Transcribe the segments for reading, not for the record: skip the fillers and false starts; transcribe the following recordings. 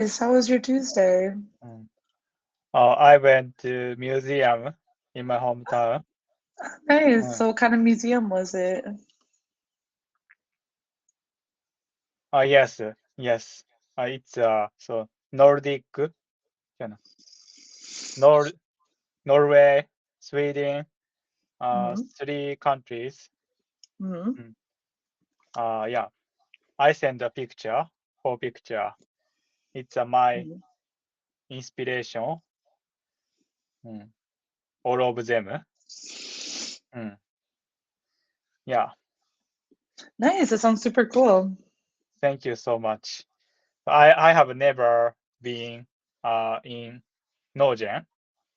How was your Tuesday? Mm. I went to museum in my hometown. Nice. Mm. So what kind of museum was it? Yes, yes. It's Nordic, Nor Norway, Sweden, Mm-hmm. three countries. Mm-hmm. Mm. Yeah. I sent a picture, whole picture. It's my Mm-hmm. inspiration. Mm. All of them. Mm. Yeah. Nice. That sounds super cool. Thank you so much. I have never been in Northern.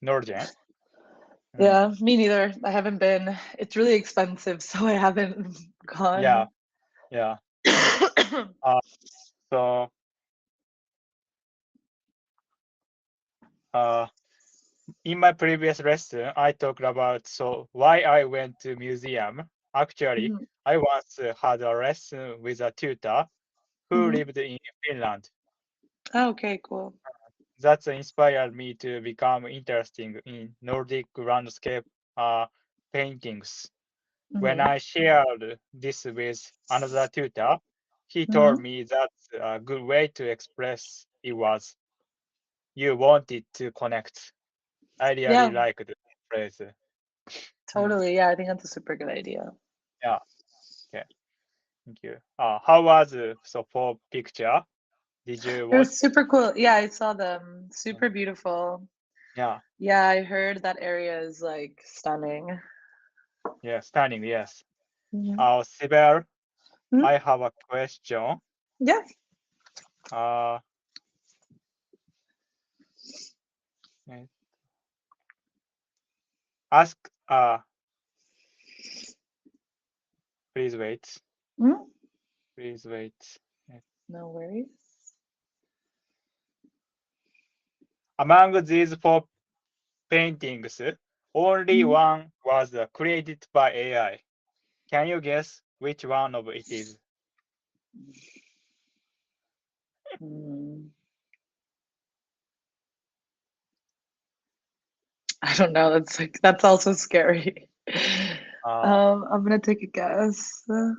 Northern. Mm. Yeah, me neither. I haven't been. It's really expensive, so I haven't Yeah, gone. yeah. Uh, so uh, in my previous lesson, I talked about why I went to museum. Actually, Mhm. I once had a lesson with a tutor who Mhm. lived in Finland. Oh, okay, cool. That inspired me to become interested in Nordic landscape uh, paintings. When Hmm. I shared this with another tutor, he told Hmm. me that a good way to express it was you wanted to connect. I really Yeah, liked the phrase. Hmm. totally. Yeah, I think that's a super good idea. Yeah, okay, thank you. How was for picture? Did you It was watch? super cool. Yeah, I saw them. Mm. Super beautiful. Yeah, Yeah, I heard that area is like stunning. yeah, stunning, yes. Hmm. Sibel, Hmm. I have a question. Yeah, Uh, eh, ask, please wait, mm, please wait. Eh, no worries. Among these four paintings, only Mhm. one was created by AI. Can you guess which one of it is? Mm, I don't know. That's also scary. Uh, I'm gonna take a guess. I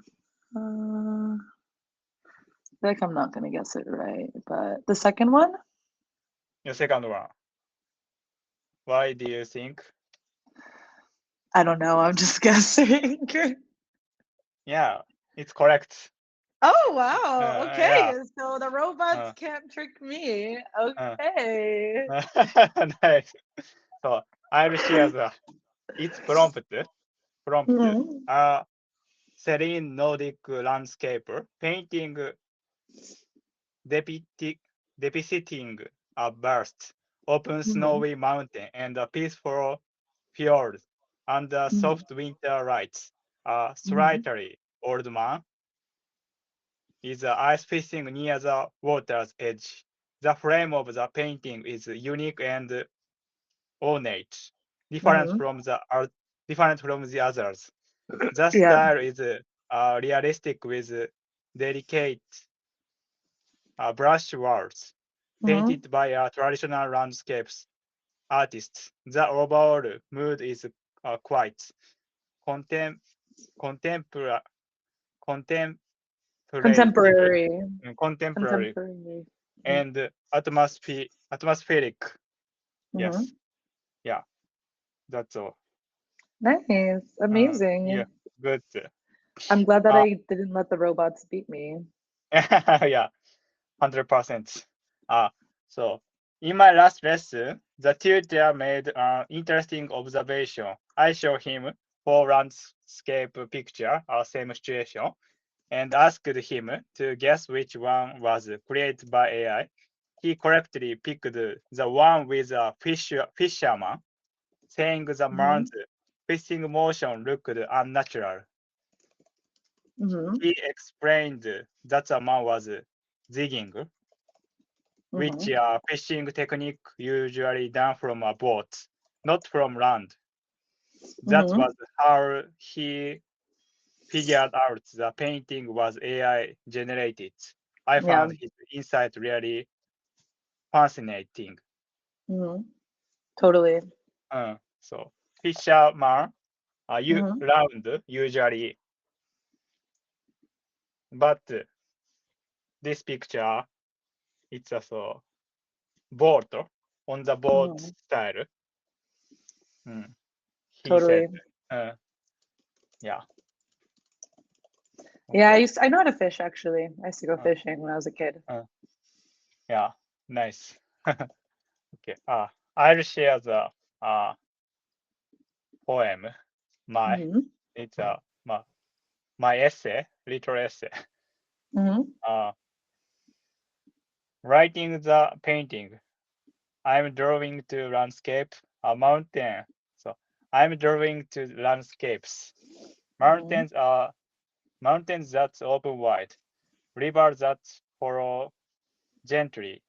feel like I'm not gonna guess it right, but the second one? the second one. Why do you think? I don't know. I'm just guessing. Yeah, it's correct. Oh wow. Yeah. Okay. So the robots Uh, can't trick me. uh. Okay. Nice. So I'll share its prompt. Prompt. Mhm. Uh, serene Nordic landscape painting depicting, depicting a vast, open Mhm. snowy mountain and a peaceful fjord under Mhm. soft winter lights. A Mhm. slightly old man is ice fishing near the water's edge. The frame of the painting is unique and ornate, different Mhm. from different from the others. The Yeah. style is realistic with delicate brush strokes Mhm. painted by a traditional landscapes artist. The overall mood is quite contem- contempora- contemplative, Contemporary. contemporary, Contemporary. Mhm. and atmospheric. Mhm. Yes, yeah, that's all. Nice. Yeah, Amazing. good. I'm glad that Uh, I didn't let the robots beat me. yeah, 100%. Uh, so in my last lesson, the tutor made an interesting observation. I show him four landscape picture, same situation, and asked him to guess which one was created by AI. He correctly picked the one with a fisherman, saying the Mhm. man's fishing motion looked unnatural. Mhm. He explained that the man was zigging, which Mhm. fishing technique usually done from a boat, not from land. That Mhm. was how he figured out the painting was AI generated. I Yeah. found his insight really fascinating. Totally. So fisherman, Mhm. round usually, but this picture, it's a so boat on the boat Mhm. style. He Totally. said, uh, yeah, Yeah, okay, I know how to fish actually. I used to go uh, fishing when I was a kid. yeah, nice. Okay, I'll share the uh, poem. My, Mhm. it's my essay, little essay. Mhm. Uh, Writing the painting. I'm drawing to landscape, a mountain. So I'm drawing to landscapes. Mhm. Mountains are mountains that open wide, rivers that follow gently,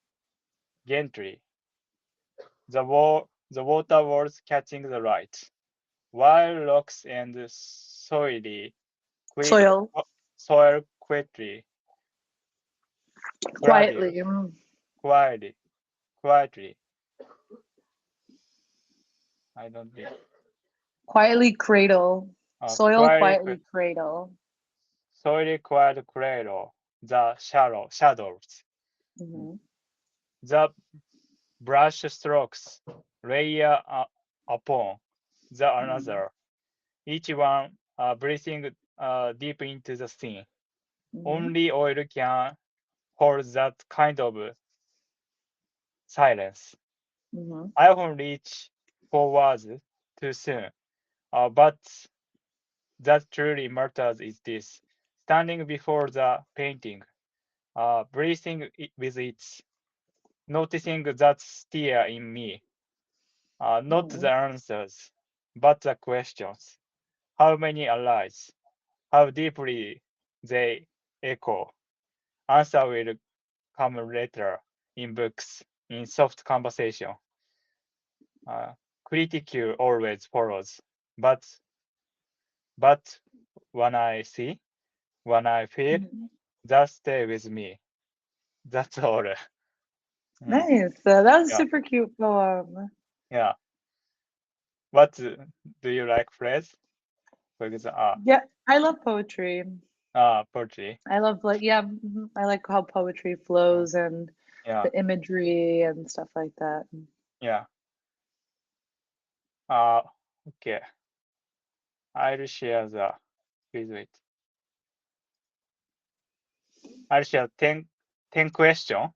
gently. The water was catching the light, while rocks and quick, Soil soil quickly, gradually, quietly. quietly, quietly. I don't think. Quietly cradle. Soil Quietly, quietly cradle. soil quiet cradle, the shadows. Mhm. The brush strokes layer upon the Mhm. another, each one breathing deep into the scene. Mhm. Only oil can hold that kind of silence. Mhm. I often reach for words too soon, but that truly matters is this: standing before the painting, breathing with it, noticing that stir in me, not the Mhm. answers, but the questions. How many arise? How deeply they echo? Answer will come later in books, in soft conversation. Uh, Critique always follows, but but when I see, when I feel, Mhm. that stay with me. That's all. Mm, Nice. That was a yeah, super cute poem. yeah. What do you like phrase? For example, Yeah, I love poetry. poetry. I love I like how poetry Uh, flows and yeah, the imagery and stuff like that. yeah. Uh, okay. I'll share the please wait. I'll share 10 question.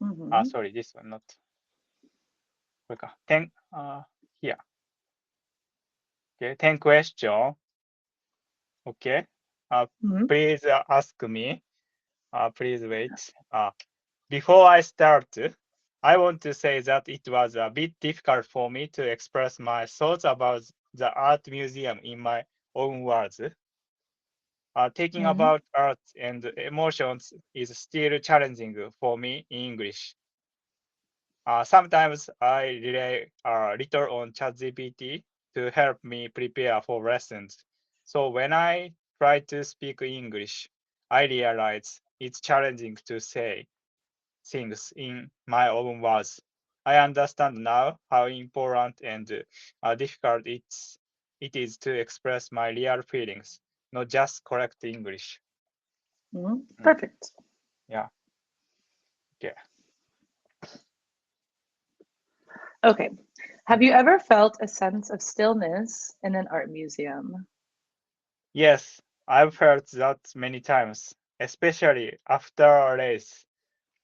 Mhm. Sorry, this one not. 10 here. Okay, 10 question. Okay. Mhm. Please ask me. Please wait. Before I start, I want to say that it was a bit difficult for me to express my thoughts about the art museum in my own words. Taking Mhm. about art and emotions is still challenging for me in English. Sometimes I rely a little on ChatGPT to help me prepare for lessons. So when I try to speak English, I realize it's challenging to say things in my own words. I understand now how important and difficult it is to express my real feelings, not just correct English. Mhm. Mm, Perfect. yeah. Okay. Okay. Have Mm. you ever felt a sense of stillness in an art museum? Yes, I've heard that many times, especially after a race.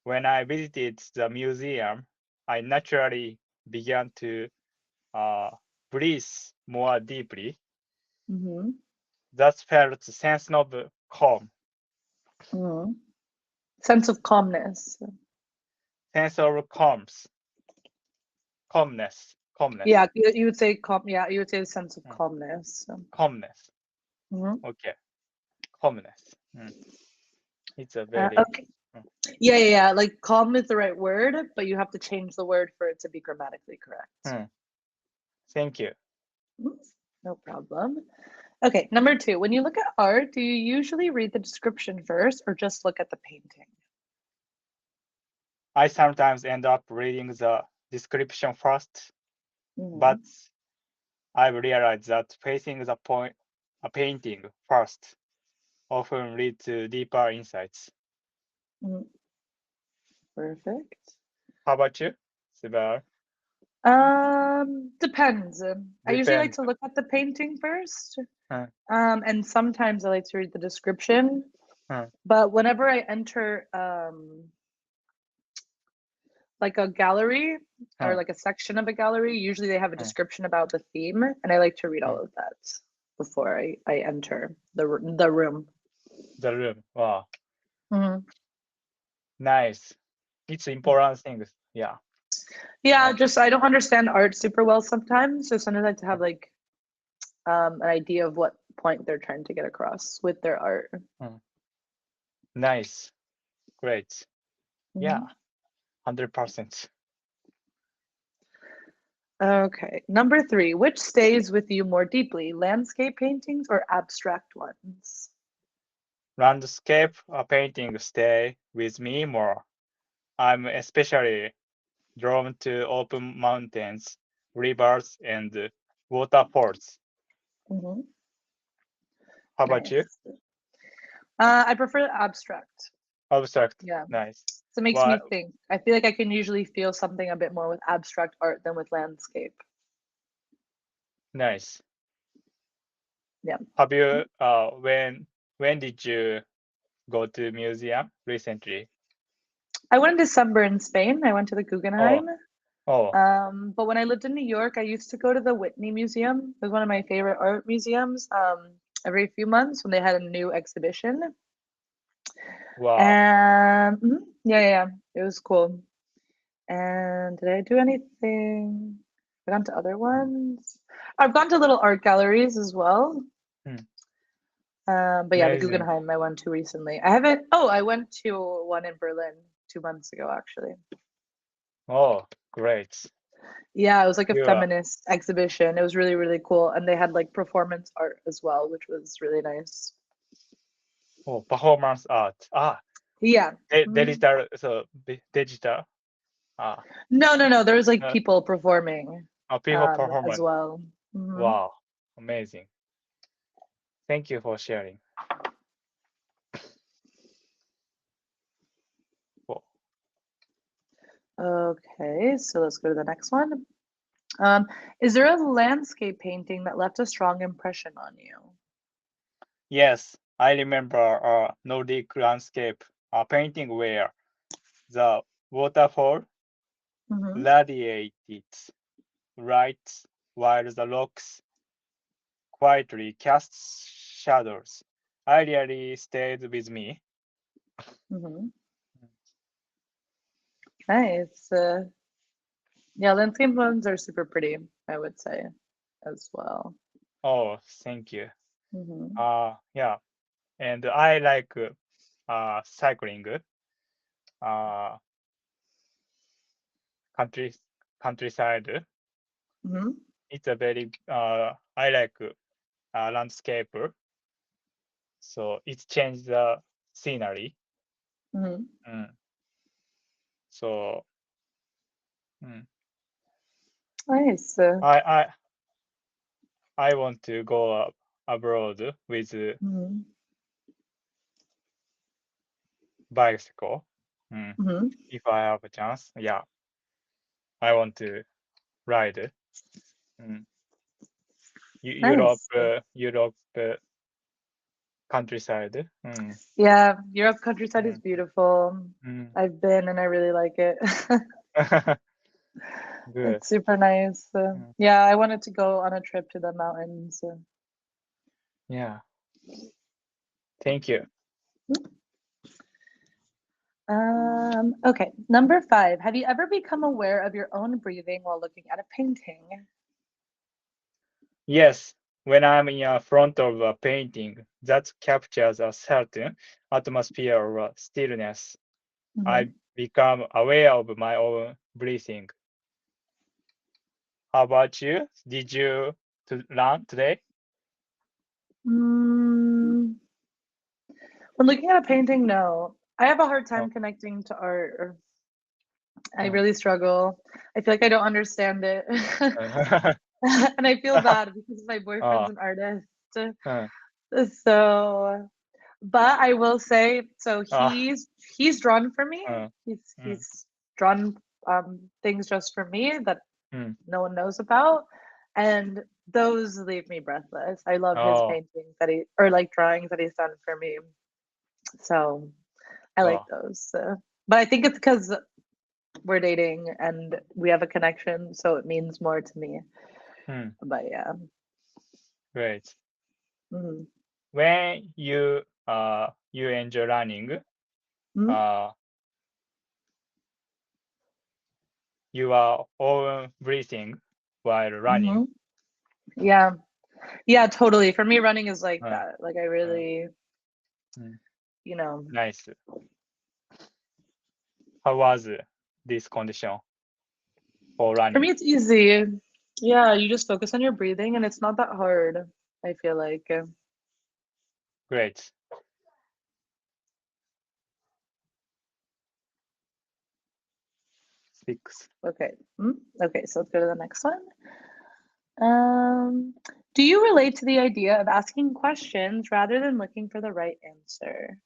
When I visited the museum, I naturally began to uh, breathe more deeply. Mhm. That felt a sense of calm, Mhm. Sense of calmness. sense of calmness, Yeah, you would say calm. Yeah, you would say a sense of mm, calmness. calmness. Mhm. Okay, calmness. It's a very Okay. mm, Yeah. Like calm is the right word, but you have to change the word for it to be grammatically correct. mm. Thank you. Mhm. No problem. Okay, number two. When you look at art, do you usually read the description first or just look at the painting? I sometimes end up reading the description first, but Mhm. I've realized that facing the point, a painting first often leads to deeper insights. Mhm. Perfect. How about you, Sibel? Depends. I usually like Depends. to look at the painting first. Uh, And sometimes I like to read the description. uh, But whenever I enter like a gallery or uh, like a section of a gallery, usually they have a uh, description about the theme, and I like to read uh. all of that before I enter the room. The room. Wow, Mhm. nice. It's important things. Yeah. Yeah, Uh, just I don't understand art super well sometimes, so sometimes I like to uh, have like an idea of what point they're trying to get across with their art. uh. Nice. Great. Yeah. Mhm. 100%. Okay, number three, which stays with you more deeply, landscape paintings or abstract ones? Landscape painting stay with me more. I'm especially drawn to open mountains, rivers, and waterfalls. Hmm. How about you? Nice. I prefer abstract. Abstract. Yeah, Nice. so it makes me Well, think. I feel like I can usually feel something a bit more with abstract art than with landscape. nice. Yeah. Have you when did you go to museum recently? I went in December in Spain. I went to the Oh, Guggenheim. oh, But when I lived in New York, I used to go to the Whitney Museum. It was one of my favorite art museums. Every few months when they had a new exhibition. wow. And yeah, yeah, yeah, it was cool. And did I do anything? I've gone to other Mm, ones. I've gone to little art galleries as well. mm, But yeah, the amazing. Guggenheim I went to recently. I haven't. Oh, I went to one in Berlin 2 months ago, actually. Oh, great. Yeah, it was like a You are feminist exhibition. It was really, really cool. And they had like performance art as well, which was really nice. oh performance art. Ah, Yeah. Mhm. digital. So digital. Ah, No, no, no. There was like uh, people performing people as performance. well. Hmm. Wow, amazing. Thank you for sharing. Oh, Okay, so let's go to the next one. Um, is there a landscape painting that left a strong impression on you? yes, I remember a Nordic landscape painting where the waterfall Hmm. radiated light while the rocks quietly cast shadows. I really stayed with me. Hmm. Nice. Yeah, landscape ones are super pretty, I would say, as well. Oh, thank you. Hmm. Yeah, and I like cycling. Uh, country countryside. Hmm. It's a very I like landscape, so it changed the scenery. Hmm. Mm. So mm, Nice. I I I want to go abroad with Hmm. bicycle. Mm. Hmm. If I have a chance, yeah, I want to ride. Mm. Europe, Nice. Europe countryside. Mm. Yeah, Europe countryside is Mm. beautiful. Mm. I've been and I really like it. Good. It's super nice. Mm. Yeah, I wanted to go on a trip to the mountains. Yeah. Thank you. Okay, number five. Have you ever become aware of your own breathing while looking at a painting? Yes, when I'm in front of a painting that captures a certain atmosphere or stillness, I Hmm. become aware of my own breathing. How about you? Did you to learn today? Mm, when looking at a painting, no. I have a hard Oh, time connecting to art. I really struggle. I feel like I don't understand it. And I feel bad because my boyfriend's Oh, an artist. mm, So, but I will say, so oh, he's drawn for me. mm, mm, He's drawn things just for me that mm. no one knows about, and those leave me breathless. I love his Oh, paintings that he or like drawings that he's done for me. So I like oh, those. But I think it's because we're dating and we have a connection, so it means more to me. mm, But yeah. great. Mhm. When you enjoy running, Mhm. uh, you are all breathing while running. Mhm. Yeah. Yeah, totally. For me, running is like Uh, that. Like I uh, really, mm, you know, nice. How was this condition for for running? me, it's easy. Yeah, you just focus on your breathing and it's not that hard, I feel like. Great. Six. Okay. Okay, so let's go to the next one. Um, do you relate to the idea of asking questions rather than looking for the right answer?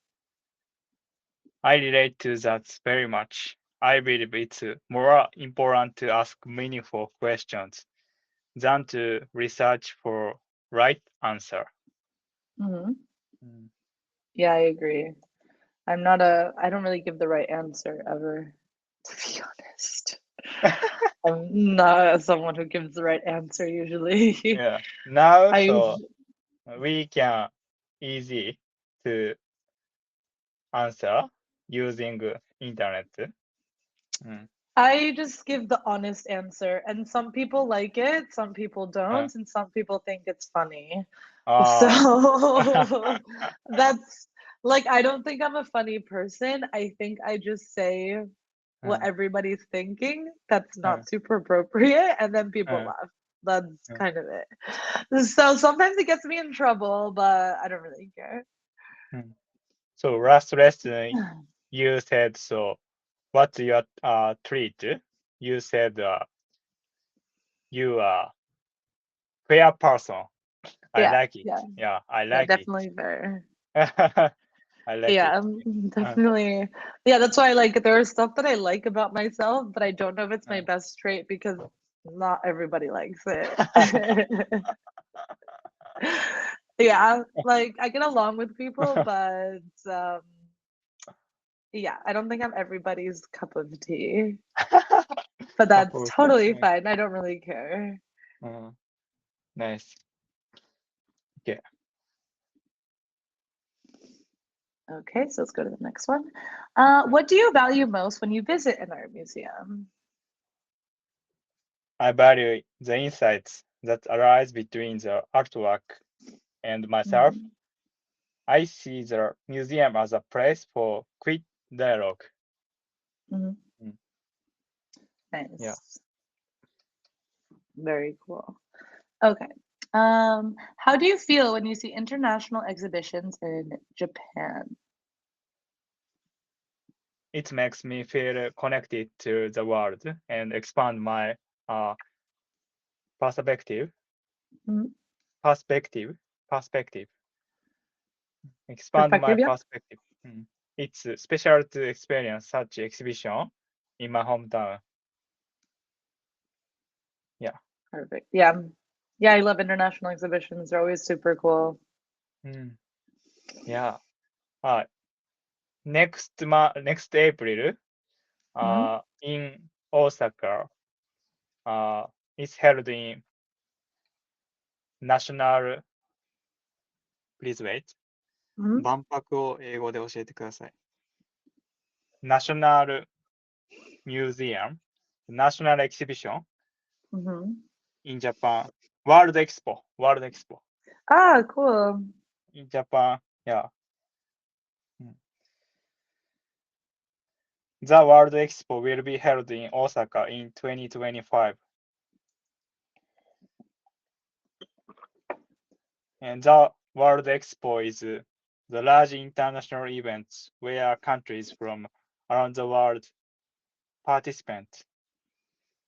I relate to that very much. I believe it's more important to ask meaningful questions than to research for right answer. Hmm. Mm. Yeah, I agree. I don't really give the right answer ever, to be honest. I'm not someone who gives the right answer usually. Yeah. Now, I so we can easy to answer using internet. Mm. I just give the honest answer, and some people like it, some people Uh, don't, and some people think it's funny. ah. So that's like, I don't think I'm a funny person. I think I just say what Mm, everybody's thinking that's mm, not super appropriate, and then people mm, laugh. That's mm, kind of it. So sometimes it gets me in trouble, but I don't really care. mm. So last lesson you said so. What's your treat? You said you are fair person. I Yeah, like yeah, it. Yeah, I yeah, like it. definitely fair. I like it. Yeah, Uh, definitely. Yeah, that's why like there are stuff that I like about myself, but I don't know if it's my uh. best trait because not everybody likes it. Yeah, like I get along with people, but yeah, I don't think I'm everybody's cup of tea. But that's Couple thing. totally fine. I don't really care. Uh, nice. Okay. Okay, so let's go to the next one. What do you value most when you visit an art museum? I value the insights that arise between the artwork and myself. Mhm, I see the museum as a place for quick dialogue. mhm. Mm, yeah. Nice. Very cool. Okay. How do you feel when you see international exhibitions in Japan? It makes me feel connected to the world and expand my uh, perspective, Mhm. perspective, perspective, expand my Perspective, yeah. perspective. Mm. It's special to experience such exhibition in my hometown. Yeah. Perfect. Yeah. Yeah, I love international exhibitions. They're always super cool. Mm. Yeah. Uh, next April, Hmm. in Osaka, uh, it's held in National. Please wait. Hmm. 万博を英語で教えてください。National Museum, National Exhibition Hmm. in Japan, World Expo Ah, cool. in Japan. Yeah. Mm. The World Expo will be held in Osaka in 2025. And the World Expo is the large international event where countries from around the world participant.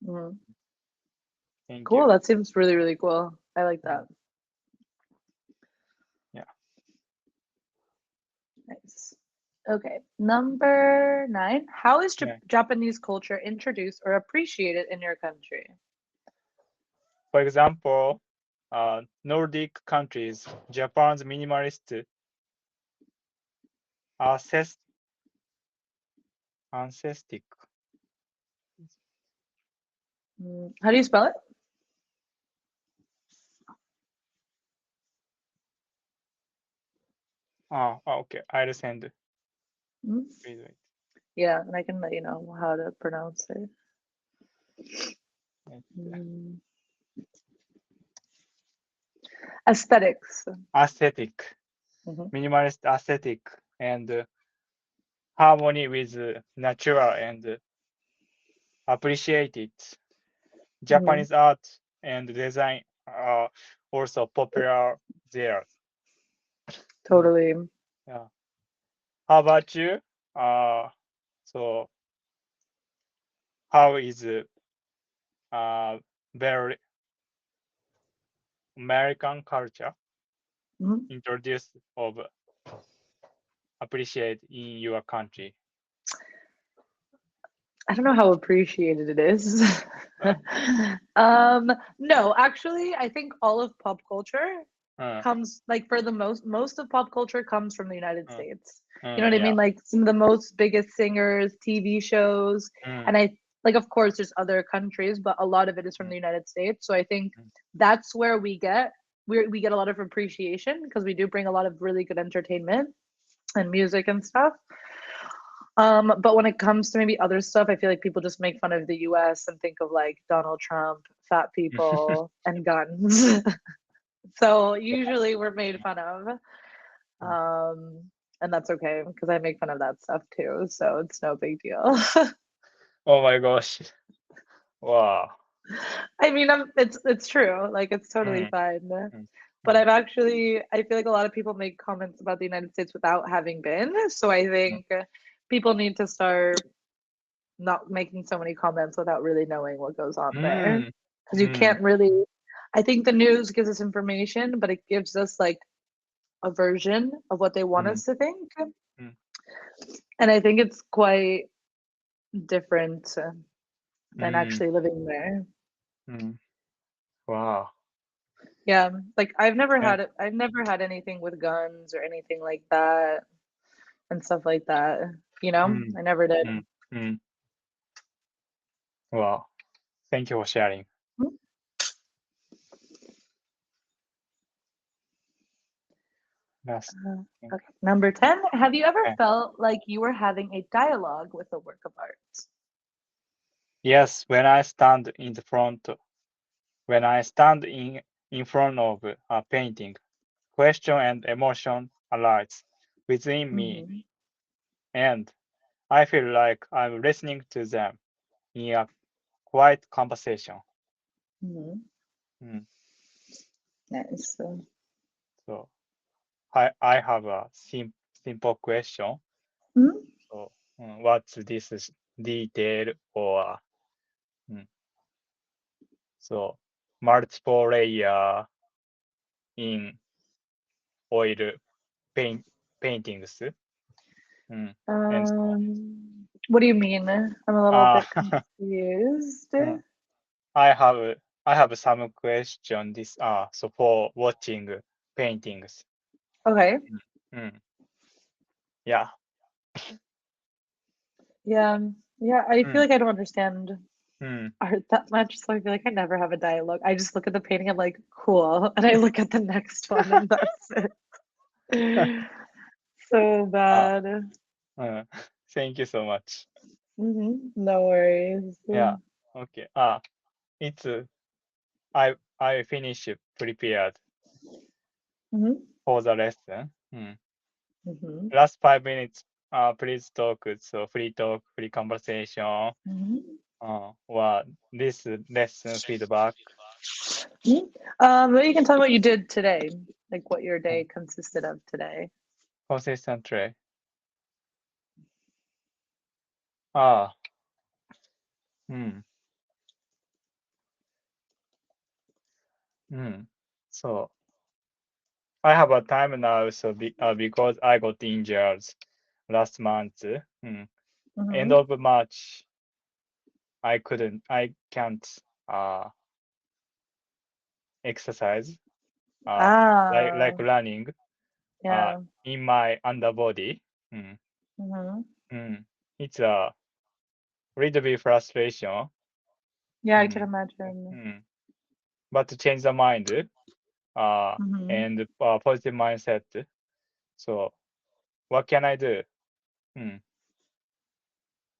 Mhm. Thank Cool. you. That seems really, really cool. I like that. Yeah. Nice. Okay. Number 9. How is Yeah. Japanese culture introduced or appreciated in your country? For example, Nordic countries, Japan's minimalist aesthetic. How do you spell it? Okay. I'll send. Mm, Please wait. Yeah, and I can let you know how to pronounce it. Mm, Aesthetics. Aesthetic, Mhm. minimalist aesthetic, and harmony with natural and appreciate it. Mhm. Japanese art and design are also popular there. Mm, Totally. yeah. How about you? Uh, so how is very American culture Mhm. introduced of appreciate in your country? I don't know how appreciated it is. Uh, No, actually, I think all of pop culture uh, comes like for the most of pop culture comes from the United uh, States. You know what I yeah. mean? Like some of the most biggest singers, TV shows, Mm, and I like of course there's other countries, but a lot of it is from mm, the United States. So I think mm, that's where we get a lot of appreciation because we do bring a lot of really good entertainment and music and stuff. But when it comes to maybe other stuff, I feel like people just make fun of the US and think of like Donald Trump, fat people, and guns. So usually we're made fun of. mm. And that's okay because I make fun of that stuff too. So it's no big deal. Oh my gosh. Wow. I mean, it's true. Like it's totally Mm, fine. mm, But mm, I feel like a lot of people make comments about the United States without having been. So I mm, think people need to start not making so many comments without really knowing what goes on there. mm, Because you mm, can't really, I think the news gives us information, but it gives us like a version of what they want mm, us to think. mm, And I think it's quite different than mm, actually living there. mm. Wow. Yeah, like Yeah. I've never had anything with guns or anything like that and stuff like that. You know, Mm, I never did. mm, mm. Wow. Thank you for sharing. Last. Okay. Number 10, have you ever Okay. felt like you were having a dialogue with a work of art? Yes, when I stand in front of a painting, question and emotion arise within me, Hmm. and I feel like I'm listening to them in a quiet conversation. Hmm. Mm. Nice. So I have a simple question. Mhm. So what's this detail or mm, so multiple layer in oil paint paintings? Mm. And so What do you mean? I'm a little uh, bit confused. mm, I have I have some question this so for watching paintings. Okay. Mm. Mm. Yeah. Yeah. Yeah. I feel Mm. like I don't understand Mm. art that much, so I feel like I never have a dialogue. I just look at the painting, I'm like, cool, and I look at the next one, and that's it. So Ah, bad. thank you so much. No worries. Yeah. Okay. It's I finished prepared Hmm. for the lesson. Mm. Hmm. Last 5 minutes. Please talk. So free talk, free conversation. Hmm. Or this lesson feedback. Maybe you can tell me what you did today, like what your Mm. day consisted of today. Consistently. Ah, Mm. Mm. So I have a time now, so because I got injured last month. End Mm-hmm. of March, I can't exercise like Ah, running yeah. in my underbody. Mm. Mm-hmm. Mm. It's a little bit frustration. Yeah, I can Mm. imagine. Mm. But to change the mind Mm-hmm. and positive mindset. So what can I do? Mm.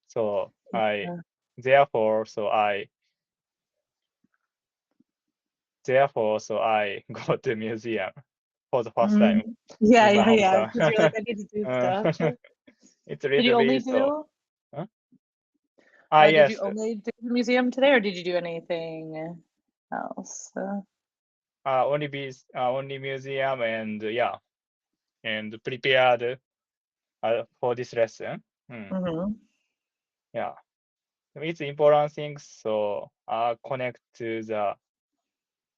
So Yeah. therefore, so I go to museum for the first Mm-hmm. time Yeah, in my yeah, yeah. hometown. Because you're like, I need to do stuff. It's a Did you little only bit so. do Huh? did you Yes. only do the museum today, or did you do anything else? Only museum and yeah, and prepared for this lesson. Mm-hmm. Yeah, it's important things. So connect to the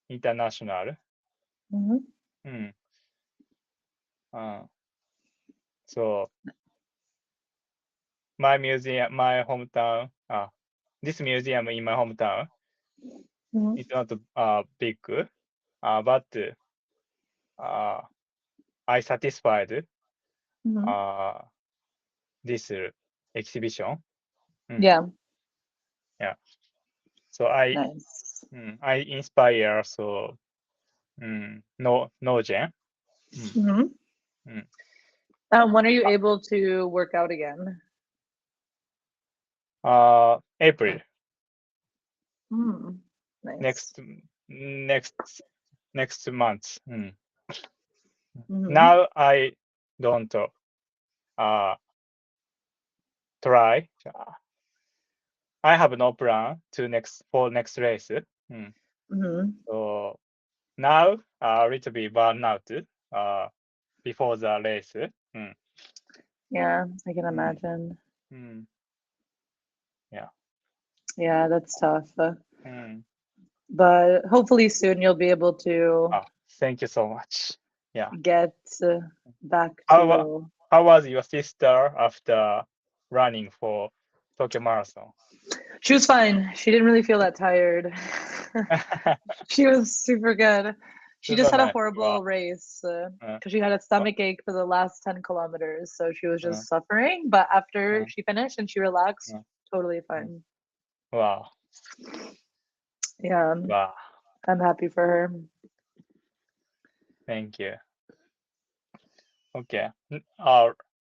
international. Mm-hmm. Mm. Uh, so my hometown. This museum in my hometown. Mm-hmm. It's not big, but uh, I satisfied Mm-hmm. uh, this exhibition. Mm. Yeah, Yeah. So I nice. I inspire no Jen. Mm. Mm-hmm. Mm. When are you able to work out again? April Mm, nice. next next next month. Mm-hmm. Now I don't try. I have no plan to next race. Mm. Mm-hmm. So now a little bit burnout before the race. Mm. Yeah, I can Mm. imagine. Mm. Yeah. Yeah, that's tough. Mm. But hopefully soon you'll be able to Thank you so much. Yeah. get back How to. how was your sister after running for Tokyo Marathon? She was fine. She didn't really feel that tired. She was super good. She just Super had a nice. Wow. horrible race Uh, because she had a uh, stomach ache for the last 10 kilometers. So she was uh, just suffering. But after uh, she finished and she relaxed, uh, totally uh. fine. Wow. Yeah, Wow. I'm happy for her. Thank you. Okay.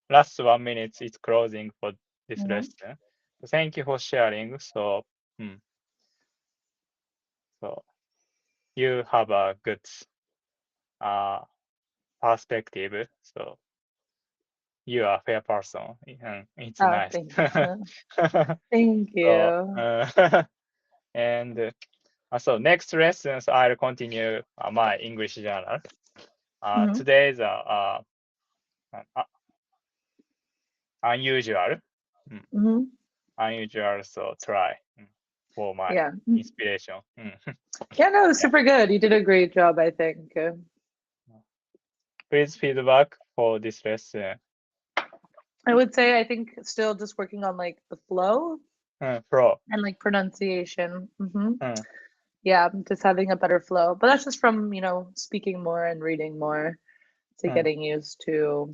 Last 1 minute is closing for this Hmm. lesson. Thank you for sharing. Mm, so you have a good uh, perspective. So you are a fair person. It's Oh, nice. thanks. Thank so you. and so next lessons I'll continue my English journal. Hmm. Today's unusual. Mm, Hmm. unusual, so try for my Yeah. inspiration. Yeah, no, Yeah. super good. You did a great job, I think. Please feedback for this lesson. I would say I think still just working on like the flow Pro. and like pronunciation. Mm, Yeah, just having a better flow. But that's just from, speaking more and reading more to mm, getting used to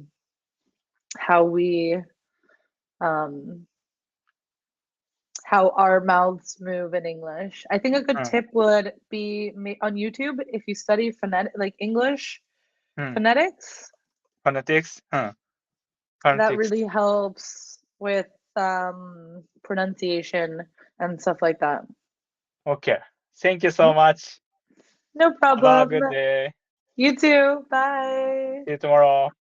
how we um how our mouths move in English. I think a good mm, tip would be on YouTube if you study phonetic like English mm. phonetics. Phonetics. That Phonetics. really helps with pronunciation and stuff like that. Okay. Thank you so Mhm. much. No Have a problem. good day. You too. Bye. See you tomorrow.